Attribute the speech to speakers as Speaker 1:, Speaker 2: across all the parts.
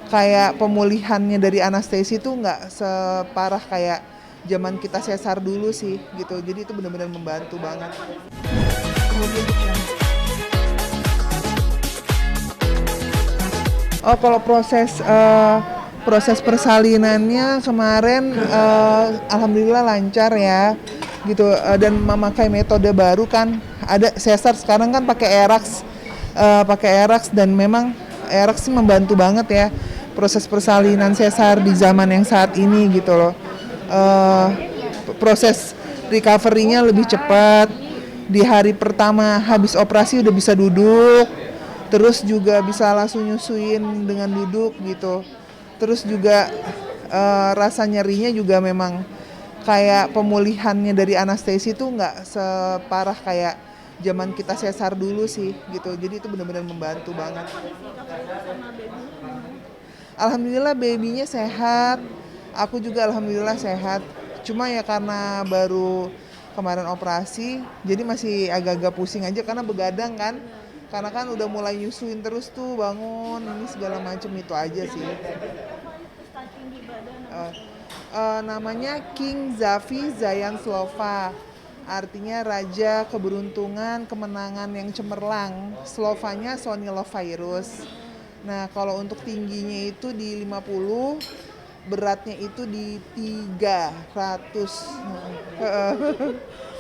Speaker 1: kayak pemulihannya dari anestesi tuh nggak separah kayak zaman kita sesar dulu sih gitu. Jadi itu benar-benar membantu banget. Oh, kalau proses persalinannya kemarin alhamdulillah lancar ya gitu, dan memakai metode baru kan. Ada sesar sekarang kan pakai ERAX dan memang ERAX sih membantu banget ya proses persalinan sesar di zaman yang saat ini gitu loh. Eh, Proses recovery-nya lebih cepat. Di hari pertama habis operasi udah bisa duduk, terus juga bisa langsung nyusuin dengan duduk gitu. Terus juga rasa nyerinya juga memang kayak pemulihannya dari anestesi tuh nggak separah kayak zaman kita sesar dulu sih gitu. Jadi itu benar-benar membantu banget. Alhamdulillah babynya sehat, aku juga alhamdulillah sehat. Cuma ya karena baru kemarin operasi, jadi masih agak-agak pusing aja karena begadang kan. Karena kan udah mulai nyusuin terus tuh, bangun ini segala macem, itu aja sih. Eh, Namanya King Zafi Zayan Slova. Artinya Raja Keberuntungan Kemenangan yang Cemerlang. Slovanya Sonilovirus. Nah, kalau untuk tingginya itu di 50, beratnya itu di 300. Heeh.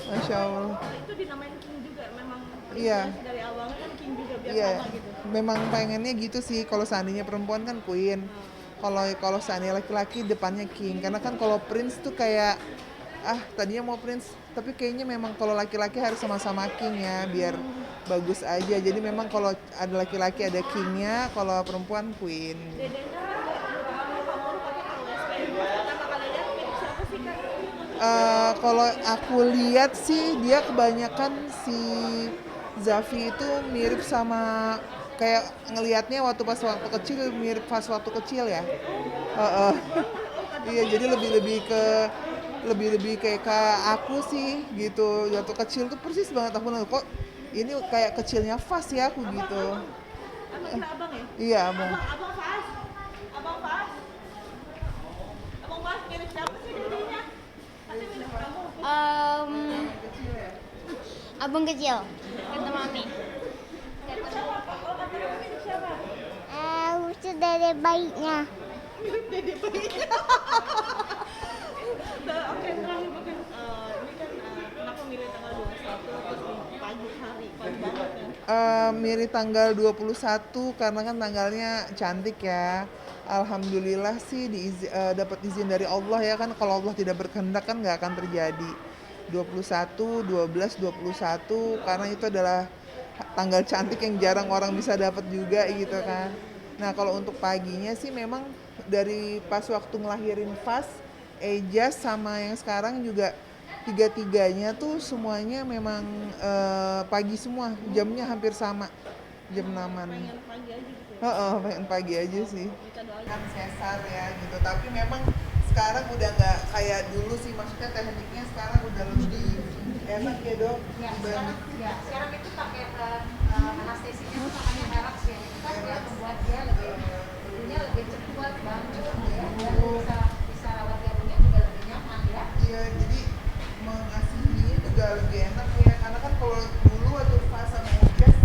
Speaker 1: Masya Allah.
Speaker 2: Itu dinamain King juga, memang
Speaker 1: Iya,
Speaker 2: dari awalnya kan King juga biar
Speaker 1: iya.
Speaker 2: sama gitu.
Speaker 1: Memang pengennya gitu sih. Kalau seandainya perempuan kan Queen. Kalau seandainya laki-laki depannya King. Karena kan kalau Prince tuh kayak tadinya mau Prince, tapi kayaknya memang kalau laki-laki harus sama-sama King ya, biar bagus aja. Jadi memang kalau ada laki-laki ada Kingnya, kalau perempuan Queen.
Speaker 2: Dedenya kamu pakai OSP. Pertama kali lihat siapa sih Kak?
Speaker 1: Kalau aku lihat sih dia kebanyakan si Zafi itu mirip sama, kayak ngelihatnya waktu kecil mirip pas waktu kecil ya. Heeh. Iya, jadi lebih kayak ke aku sih gitu. Waktu kecil tuh persis banget aku nanya, kok ini kayak kecilnya Fas ya aku gitu.
Speaker 2: Emang kita abang ya?
Speaker 1: Iya, mau.
Speaker 2: Abang Fas. Abang Fas. Abang Fas mirip siapa sih dirinya? Pasti mirip kamu.
Speaker 3: Abang kecil.
Speaker 2: Kata mami. Siapa? Kalau kata mami mirip siapa?
Speaker 3: Lucu dari bayinya.
Speaker 2: Mirip Dede bayinya. Oke, terakhir mungkin ini kan kenapa milih tanggal 21 terus di pagi hari, pagi banget ya?
Speaker 1: Mirip tanggal 21 karena kan tanggalnya cantik ya. Alhamdulillah sih dapat izin dari Allah ya kan, kalau Allah tidak berkehendak kan nggak akan terjadi. 21, 12, 21 karena itu adalah tanggal cantik yang jarang orang bisa dapat juga gitu kan. Nah, kalau untuk paginya sih memang dari pas waktu ngelahirin Fas, Ejas sama yang sekarang juga tiga-tiganya tuh semuanya memang pagi semua, jamnya hampir sama, jam 6-an.
Speaker 2: Pengen pagi aja gitu ya?
Speaker 1: Heeh, pengen pagi aja sih.
Speaker 2: Kita doain.
Speaker 1: Kan sesar ya gitu, tapi memang sekarang udah nggak kayak dulu sih, maksudnya tekniknya sekarang udah lebih enak ya dok.
Speaker 4: Ya,
Speaker 1: dibanding-
Speaker 4: sekarang itu pakai anestesinya tuh namanya ERAX ya. Itu kan yang membuat dia lebih cepat bangun ya. Dan bisa rawat janinnya juga lebih nyaman ya.
Speaker 1: Iya, jadi mengasihinya juga lebih enak ya, karena kan kalau dulu waktu pas sama Ejas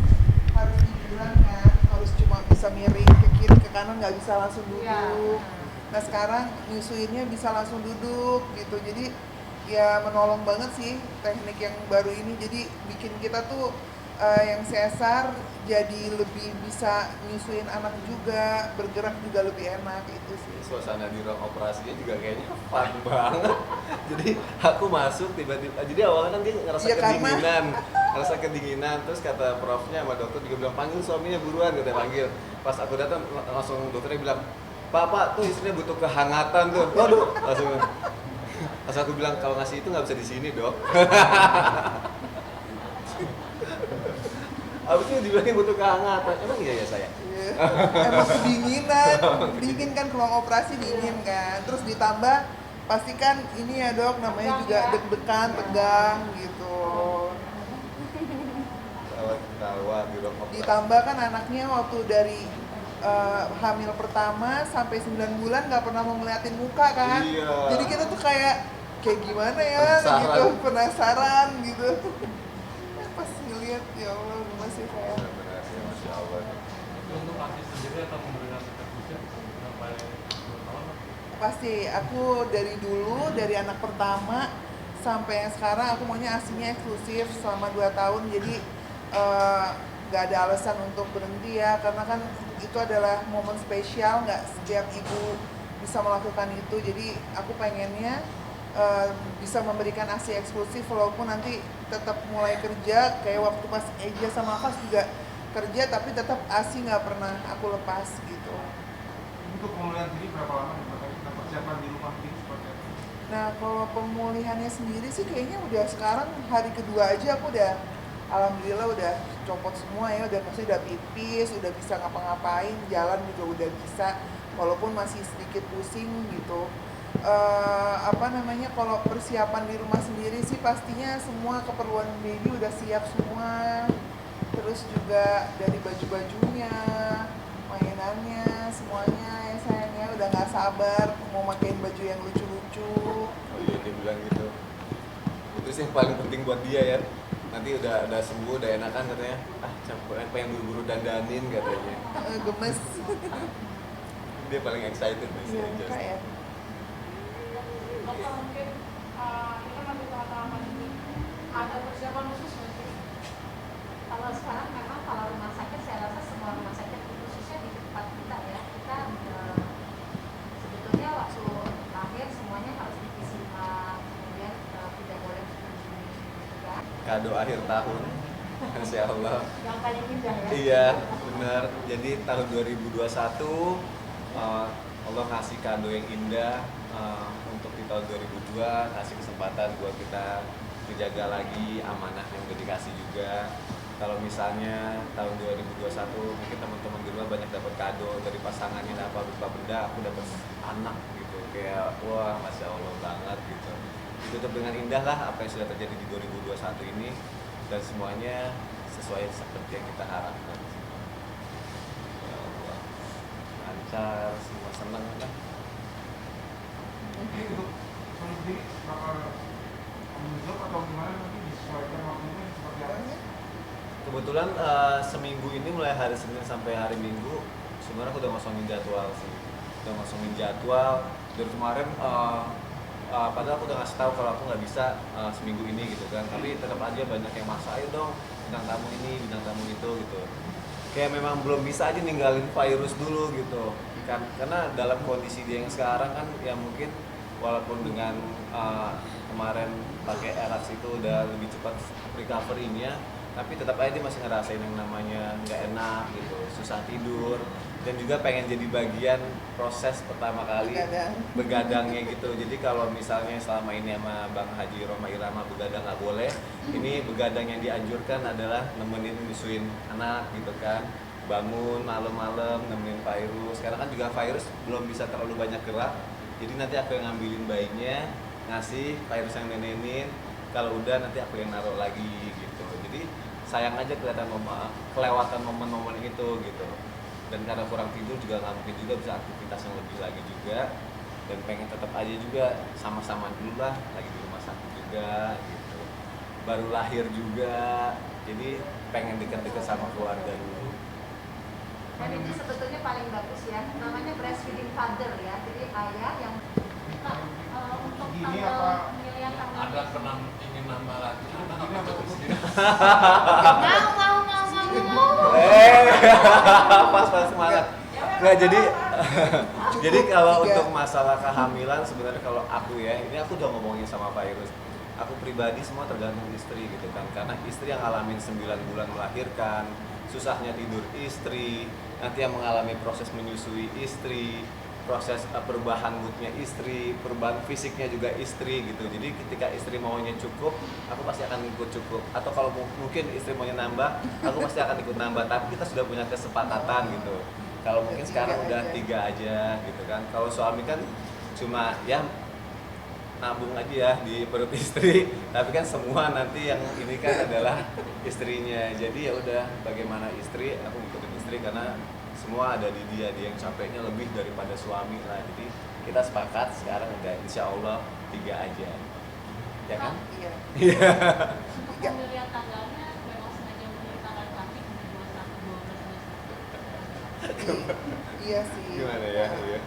Speaker 1: harus dibilang kan, harus cuma bisa miring ke kiri ke kanan, nggak bisa langsung duduk.
Speaker 4: Iya.
Speaker 1: Nah sekarang nyusuinnya bisa langsung duduk gitu, jadi ya menolong banget sih teknik yang baru ini. Jadi bikin kita tuh yang sesar jadi lebih bisa nyusuin anak juga, bergerak juga lebih enak itu sih.
Speaker 5: Suasana di ruang operasinya juga kayaknya fun banget. Jadi aku masuk tiba-tiba, jadi awalnya kan dia ngerasa
Speaker 1: Iya,
Speaker 5: kedinginan, terus kata profnya sama dokter juga bilang panggil suaminya buruan, katanya panggil. Pas aku datang langsung dokternya bilang, Pak tuh istrinya butuh kehangatan tuh. Waduh, langsung. Pas aku bilang kalau ngasih itu nggak bisa di sini dok. Abis itu dibilangin butuh kehangatan. Emang iya ya saya?
Speaker 1: Iya. Emang kedinginan, dingin kan, ruang operasi dingin kan. Terus ditambah pastikan ini ya dok, namanya juga deg-degan, tegang gitu.
Speaker 5: Ketawa di ruang operasi.
Speaker 1: Ditambah kan anaknya waktu dari hamil pertama sampai 9 bulan nggak pernah mau ngeliatin muka kan.
Speaker 5: Iya.
Speaker 1: Jadi kita tuh kayak gimana ya
Speaker 5: Penasaran.
Speaker 1: gitu, penasaran gitu. Pas ngeliat ya Allah masih kayak
Speaker 5: Benar-benar ya, Masya Allah.
Speaker 6: Untuk artis sendiri atau memberikan eksekusi sampai 2 tahun?
Speaker 1: pasti aku dari dulu dari anak pertama sampai yang sekarang aku maunya aslinya eksklusif selama 2 tahun, jadi nggak ada alasan untuk berhenti ya, karena kan itu adalah momen spesial, nggak setiap ibu bisa melakukan itu. Jadi aku pengennya bisa memberikan ASI eksklusif walaupun nanti tetap mulai kerja kayak waktu pas Eja sama Fas juga kerja, tapi tetap ASI nggak pernah aku lepas gitu.
Speaker 6: Untuk pemulihan diri berapa lama dan persiapan di rumah ini seperti apa?
Speaker 1: Nah kalau pemulihannya sendiri sih kayaknya udah sekarang hari kedua aja aku udah alhamdulillah udah copot semua ya, udah maksudnya udah pipis, udah bisa ngapa-ngapain, jalan juga udah bisa walaupun masih sedikit pusing gitu. Kalau persiapan di rumah sendiri sih pastinya semua keperluan baby udah siap semua, terus juga dari baju-bajunya, mainannya, semuanya ya sayangnya udah nggak sabar mau pakein baju yang lucu-lucu.
Speaker 5: Oh iya, dia bilang gitu. Itu sih yang paling penting buat dia ya. Nanti udah sembuh, udah enakan katanya. Capek, pengen buru-buru dandanin katanya.
Speaker 1: Gemes.
Speaker 5: Dia paling excited nih si
Speaker 1: Iya,
Speaker 5: Anjas.
Speaker 1: kayak
Speaker 4: Dokter mungkin ini kan lagi tengah-tengah pandemi, ada persiapan khusus nggak sih? Kalau sekarang memang kalau rumah sakit saya rasa semua rumah sakit khususnya di tempat kita ya, kita sebetulnya waktu lahir semuanya harus di PCR, kemudian tidak boleh mengunjungi gitu kan.
Speaker 5: Kado akhir tahun. Masya Allah.
Speaker 4: Yang paling indah ya.
Speaker 5: Iya, benar. Jadi tahun 2021 Allah ngasih kado yang indah untuk di tahun 2002, kasih kesempatan buat kita menjaga lagi amanah yang udah dikasih juga. Kalau misalnya tahun 2021 mungkin teman-teman di rumah banyak dapat kado dari pasangannya apa berupa benda, aku dapat anak gitu, kayak wah Masya Allah banget gitu. Ditutup dengan indah lah apa yang sudah terjadi di 2021 ini, dan semuanya sesuai seperti yang kita harapkan. Ya Allah, lancar, semua senang kan.
Speaker 6: Ini untuk suami sendiri bakal menjawab atau gimana nanti disesuaikan waktunya seperti apa?
Speaker 5: Kebetulan seminggu ini mulai hari Senin sampai hari Minggu sebenarnya aku udah ngosongin jadwal sih, udah ngosongin jadwal dari kemarin. Padahal aku udah ngasih tahu kalau aku nggak bisa seminggu ini gitu kan, tapi tetap aja banyak yang maksa, ayo dong bintang tamu ini, bintang tamu itu gitu. Kayak memang belum bisa aja ninggalin virus dulu gitu kan, karena dalam kondisi dia yang sekarang kan ya mungkin walaupun dengan kemarin pakai Erax itu udah lebih cepat recovery-nya, tapi tetap aja dia masih ngerasain yang namanya nggak enak gitu, susah tidur, dan juga pengen jadi bagian proses pertama kali begadangnya gitu. Jadi kalau misalnya selama ini sama Bang Haji Roma Irama begadang nggak boleh, ini begadang yang dianjurkan adalah nemenin nyusuin anak gitu kan, bangun malam-malam nemenin virus. Sekarang kan juga virus belum bisa terlalu banyak gerak, jadi nanti aku yang ngambilin bayinya, ngasih virus yang nenenin, kalau udah nanti aku yang naruh lagi gitu. Jadi sayang aja kelewatan momen-momen itu gitu. Dan karena kurang tidur juga nggak mungkin juga bisa aktivitas yang lebih lagi juga, dan pengen tetap aja juga sama-sama dulu lah, lagi di rumah sakit juga gitu, baru lahir juga, jadi pengen deket-deket sama keluarga dulu.
Speaker 4: Dan ini sebetulnya paling bagus ya, namanya breastfeeding father ya, jadi ayah yang untuk
Speaker 6: Gini
Speaker 4: tanggal
Speaker 6: apa?
Speaker 4: pemilihan tanggal
Speaker 6: Ada pernah ingin nambah lagi? Ini apa tuh?
Speaker 4: mau
Speaker 5: Pas semangat. Nggak, jadi kalau untuk masalah kehamilan sebenarnya kalau aku ya, ini aku udah ngomongin sama virus. Aku pribadi semua tergantung istri gitu kan, karena istri yang ngalamin 9 bulan melahirkan, susahnya tidur istri, nanti yang mengalami proses menyusui istri, proses perubahan moodnya istri, perubahan fisiknya juga istri gitu. Jadi ketika istri maunya cukup, aku pasti akan ikut cukup. Atau kalau mungkin istri maunya nambah, aku pasti akan ikut nambah. Tapi kita sudah punya kesepakatan gitu. Kalau mungkin sekarang udah 3 aja gitu kan. Kalau suami kan cuma ya nabung aja ya di perut istri. Tapi kan semua nanti yang ini kan adalah istrinya. Jadi ya udah bagaimana istri, aku ngikutin istri karena semua ada di dia yang capeknya lebih daripada suami lah. Jadi kita sepakat sekarang udah insya Allah 3 aja, ya kan?
Speaker 1: Iya.
Speaker 5: Iya.
Speaker 2: Pemilihan tanggalnya memang sengaja memilih tanggal cantik 21, 12, 21.
Speaker 1: Iya sih.
Speaker 5: Gimana ya? Iya.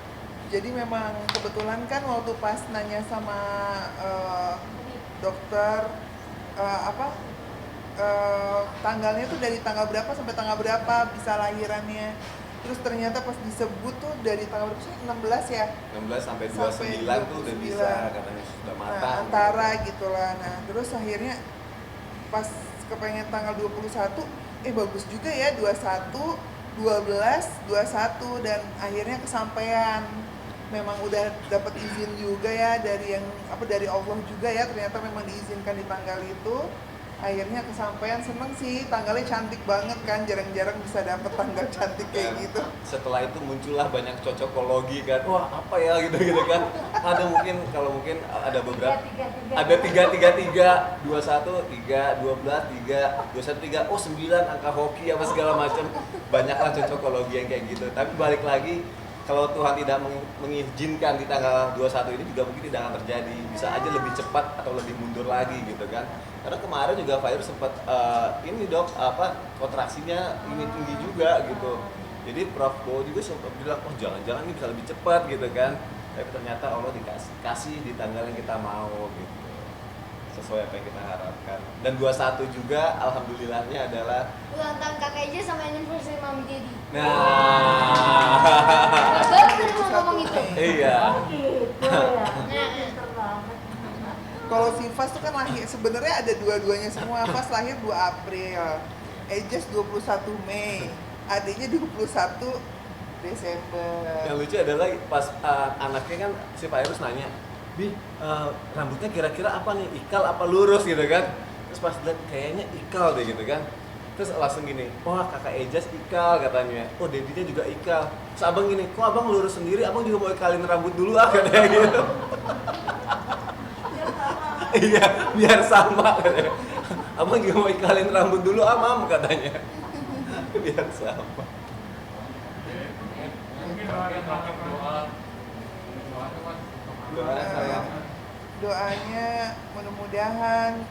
Speaker 1: Jadi memang kebetulan kan waktu pas nanya sama dokter tanggalnya tuh dari tanggal berapa sampai tanggal berapa bisa lahirannya. Terus ternyata pas disebut tuh dari tanggal berapa sih? 16 ya?
Speaker 5: 16 sampai
Speaker 1: Sampai
Speaker 5: 29 tuh udah
Speaker 1: 29.
Speaker 5: bisa katanya sudah
Speaker 1: Nah,
Speaker 5: matang.
Speaker 1: antara gitu lah. Nah, terus akhirnya pas kepengen tanggal 21, bagus juga ya 21, 12, 21 dan akhirnya kesampaian. Memang udah dapat izin juga ya dari dari Allah juga ya, ternyata memang diizinkan di tanggal itu. Akhirnya kesampaian, seneng sih, tanggalnya cantik banget kan, jarang-jarang bisa dapet tanggal cantik kayak
Speaker 5: Dan
Speaker 1: gitu.
Speaker 5: setelah itu muncullah banyak cocokologi kan, wah apa ya gitu kan. Ada mungkin kalau mungkin ada beberapa, ada 3, 21, 3, 12, 3, 21, 3, oh 9 angka hoki apa segala macam. Banyaklah cocokologi yang kayak gitu. Tapi balik lagi, kalau Tuhan tidak mengizinkan di tanggal 21 ini juga mungkin tidak akan terjadi. Bisa aja lebih cepat atau lebih mundur lagi gitu kan. Karena kemarin juga Fahir sempat ini dok, kontraksinya ini tinggi juga gitu. Jadi Prof Bo juga sempat bilang, oh jangan-jangan ini bisa lebih cepat gitu kan. Tapi ternyata Allah dikasih di tanggal yang kita mau gitu. Sesuai apa yang kita harapkan. Dan 21 juga alhamdulillahnya adalah
Speaker 3: Ulang tahun kakak aja sama anniversary mami jadi.
Speaker 5: nah.
Speaker 3: Baru mau ngomong itu.
Speaker 5: Iya.
Speaker 1: Kalau si Fas tuh kan lahir, sebenarnya ada dua-duanya semua. Fas lahir 2 April, Ejes 21 Mei, adiknya 21 Desember.
Speaker 5: Yang lucu adalah pas anaknya kan si Pak Erus nanya, Bi, rambutnya kira-kira apa nih, ikal apa lurus gitu kan. Terus pas lihat kayaknya ikal deh gitu kan. Terus langsung gini, wah kakak Ejas ikal katanya, oh dedinya juga ikal. Terus abang gini, kok abang lurus sendiri, abang juga mau ikalin rambut dulu katanya gitu. Iya, biar sama katanya. Abang juga mau ikalin rambut dulu Mam katanya. Biar sama.
Speaker 6: Mungkin ada doa
Speaker 5: Doa saya.
Speaker 1: Doanya mudah-mudahan,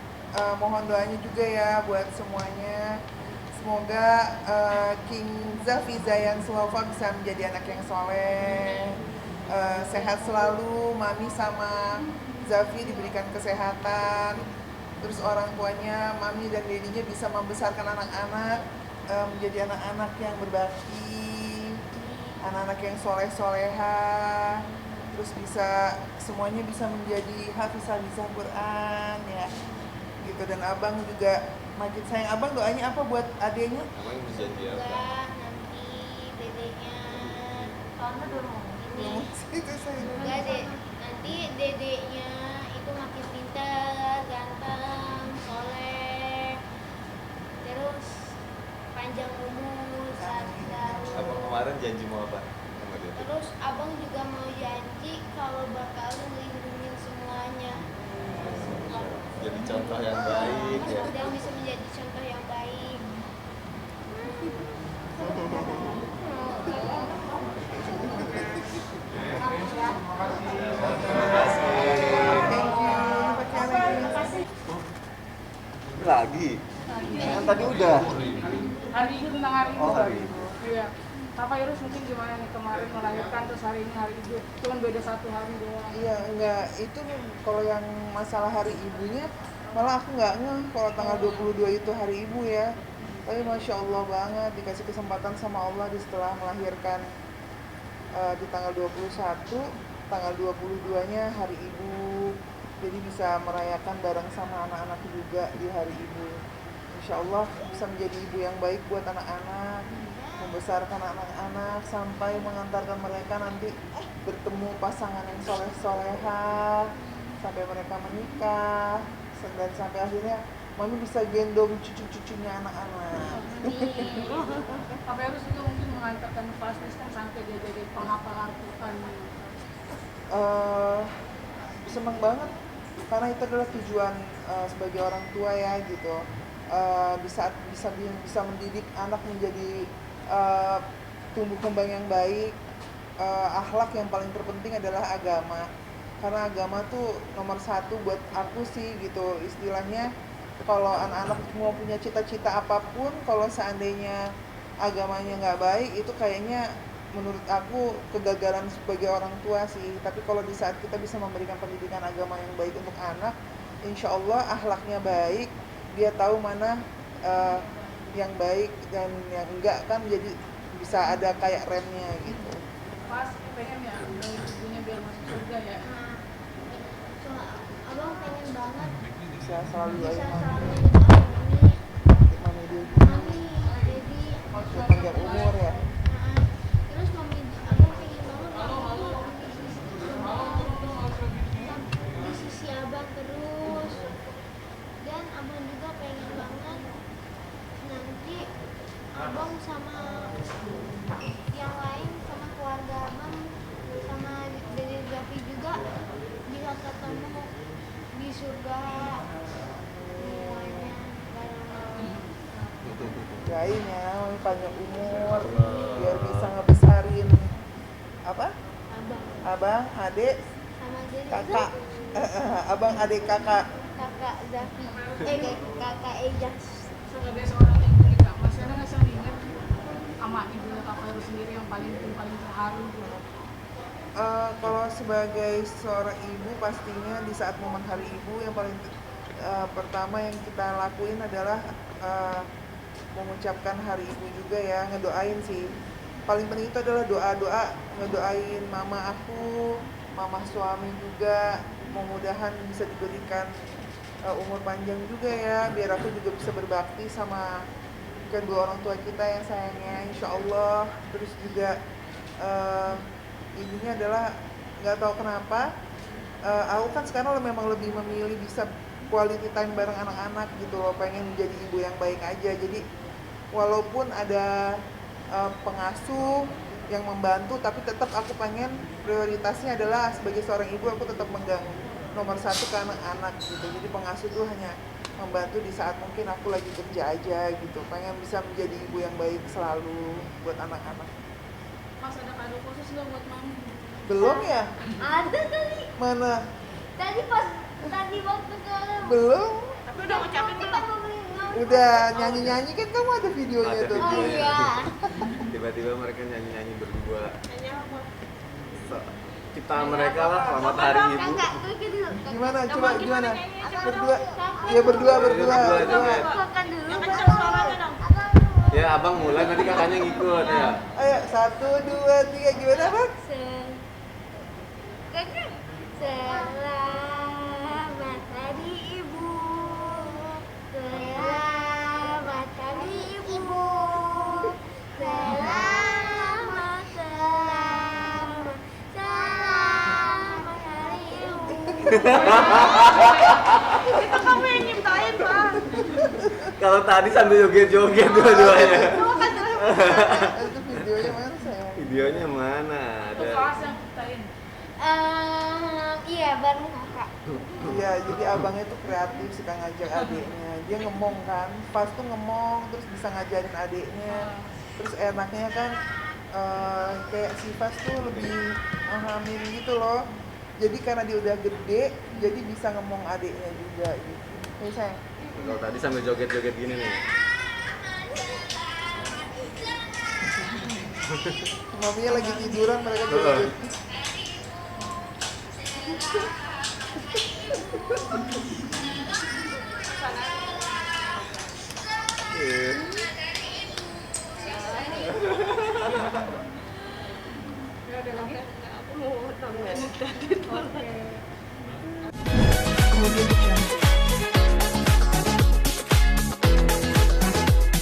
Speaker 1: mohon doanya juga ya buat semuanya. Semoga King Zafi Zayan Suwafa bisa menjadi anak yang soleh, sehat selalu, Mami sama Zafi diberikan kesehatan, terus orang tuanya Mami dan Dedinya bisa membesarkan anak-anak menjadi anak-anak yang berbakti, anak-anak yang soleh-soleha, terus bisa semuanya bisa menjadi hafizah Quran ya gitu. Dan abang juga makin sayang abang, doanya apa buat adenya?
Speaker 5: Abang bisa jadi apa?
Speaker 3: Semoga nanti dedeknya ini
Speaker 1: Itu saya
Speaker 3: semoga nanti dedeknya itu makin pintar, ganteng, soleh, terus panjang umur, sehat selalu.
Speaker 5: Abang kemarin janji mau apa sama dia?
Speaker 3: Terus abang juga mau janji kalau bakal ngelindungin semuanya.
Speaker 5: Jadi contoh yang baik ya.
Speaker 3: Yang bisa menjadi contoh yang baik.
Speaker 5: Terima kasih.
Speaker 1: thank you. Pakai lagi.
Speaker 5: Lagi. Kan tadi udah.
Speaker 7: Hari Ibu tentang hari Ibu.
Speaker 5: Oh, hari Ibu.
Speaker 7: Iya. Pak Irus mungkin gimana nih kemarin melahirkan terus hari ini hari Ibu, cuman beda 1 hari doang.
Speaker 1: Iya, enggak, itu kalau yang masalah hari ibunya malah aku nggak ngeh kalau tanggal 22 itu hari ibu ya. Tapi Masya Allah banget dikasih kesempatan sama Allah setelah melahirkan di tanggal 21, tanggal 22-nya hari ibu. Jadi bisa merayakan bareng sama anak-anak juga di hari ibu. Insya Allah bisa menjadi ibu yang baik buat anak-anak, membesarkan anak-anak sampai mengantarkan mereka nanti bertemu pasangan yang soleh-soleha, sampai mereka menikah, dan sampai akhirnya Mami bisa gendong cucu-cucunya anak-anak.
Speaker 7: Pak Irus juga mungkin mengantarkan Fastis kan sampai dia jadi penghafal Al-Quran.
Speaker 1: Seneng banget karena itu adalah tujuan sebagai orang tua ya gitu. Bisa mendidik anak menjadi tumbuh kembang yang baik, akhlak yang paling terpenting adalah agama. Karena agama tuh nomor satu buat aku sih gitu. Istilahnya kalau anak-anak mau punya cita-cita apapun, kalau seandainya agamanya nggak baik, itu kayaknya menurut aku kegagalan sebagai orang tua sih. Tapi kalau di saat kita bisa memberikan pendidikan agama yang baik untuk anak, insya Allah akhlaknya baik, dia tahu mana yang baik dan yang enggak, kan jadi bisa ada kayak remnya gitu.
Speaker 7: Pas pengen ya dari ibunya biar masuk surga ya.
Speaker 3: Nah, so, abang pengen banget
Speaker 1: Bisa selalu
Speaker 3: bisa
Speaker 1: doain
Speaker 3: selalu
Speaker 1: mami,
Speaker 3: doain
Speaker 1: mami dia
Speaker 3: mami, baby,
Speaker 1: biar panjang umur ya.
Speaker 3: Nah, terus mami abang pengen banget mami di sisi abang terus, dan abang juga pengen banget nanti abang sama yang lain, sama keluarga abang, sama Dede Gapi juga bisa ketemu di surga semuanya bareng-bareng.
Speaker 1: Doain ya, mami panjang umur, biar bisa ngebesarin apa?
Speaker 3: Abang
Speaker 1: Abang, adik,
Speaker 3: sama Dede
Speaker 1: kakak.
Speaker 3: Gapi,
Speaker 1: Abang, adik, kakak.
Speaker 3: kakak Gapi, kakak Ejas.
Speaker 7: Sebagai seorang ibu nih kak, masih ada nggak sih yang ingat sama ibunya Kak Fairu sendiri yang paling terharu gitu?
Speaker 1: Kalau sebagai seorang ibu, pastinya di saat momen hari ibu yang paling pertama yang kita lakuin adalah mengucapkan hari ibu juga ya, ngedoain sih. Paling penting itu adalah doa-doa, ngedoain mama aku, mama suami juga, mudah-mudahan bisa diberikan umur panjang juga ya, biar aku juga bisa berbakti sama kedua orang tua kita yang sayangnya, insya Allah. Terus juga ibunya adalah nggak tahu kenapa aku kan sekarang memang lebih memilih bisa quality time bareng anak-anak gitu loh, pengen menjadi ibu yang baik aja. Jadi walaupun ada pengasuh yang membantu, tapi tetap aku pengen prioritasnya adalah sebagai seorang ibu aku tetap megang nomor satu ke anak-anak gitu. Jadi pengasuh tuh hanya membantu di saat mungkin aku lagi kerja aja gitu, pengen bisa menjadi ibu yang baik selalu buat anak-anak.
Speaker 7: Mas ada kado khusus nggak buat mami?
Speaker 1: Belum ya?
Speaker 3: Ada tadi,
Speaker 1: Mana?
Speaker 3: tadi waktu ke
Speaker 1: Belum?
Speaker 2: Tapi udah ngucapin
Speaker 3: kita
Speaker 2: belum?
Speaker 3: mau beli
Speaker 1: Udah nyanyi-nyanyi kan, kamu ada videonya
Speaker 5: Ada
Speaker 1: tuh.
Speaker 3: Oh iya.
Speaker 5: Tiba-tiba mereka nyanyi-nyanyi berdua.
Speaker 2: Nyanyi apa?
Speaker 5: Ciptaan mereka lah, selamat hari ibu.
Speaker 3: Kakak, kakak dulu.
Speaker 1: Gimana?
Speaker 2: Yang
Speaker 1: Coba
Speaker 2: mau
Speaker 1: gimana?
Speaker 2: nyanyi aja.
Speaker 1: Berdua. Ya berdua.
Speaker 5: Berdua, joget.
Speaker 3: Kakak dulu.
Speaker 2: Yang kencang suaranya dong.
Speaker 5: Ya abang mulai, nanti kakaknya ngikut ya.
Speaker 1: Ayo 1, 2, 3, gimana Bang?
Speaker 3: Kakak. Selamat hari ibu. Selamat hari ibu. Selamat hari ibu.
Speaker 2: Itu kamu yang nyiptain, Pak.
Speaker 5: Kalau tadi sambil joget-joget dua-duanya.
Speaker 1: Itu videonya mana sayang?
Speaker 5: Videonya mana?
Speaker 7: Itu
Speaker 5: Ada.
Speaker 7: kelas yang ciptain.
Speaker 3: Iya, bareng kakak.
Speaker 1: Iya, jadi abangnya tuh kreatif, suka ngajak adiknya. Dia ngemong kan, pas tuh ngemong, terus bisa ngajarin adiknya. Terus enaknya kan kayak si Fas tuh lebih memahamin gitu loh. Jadi karena dia udah gede, jadi bisa ngemong adiknya juga gitu. Nih sayang.
Speaker 5: Kalau tadi sambil joget-joget gini nih.
Speaker 1: Maminya lagi tiduran, mereka juga.
Speaker 5: Iya.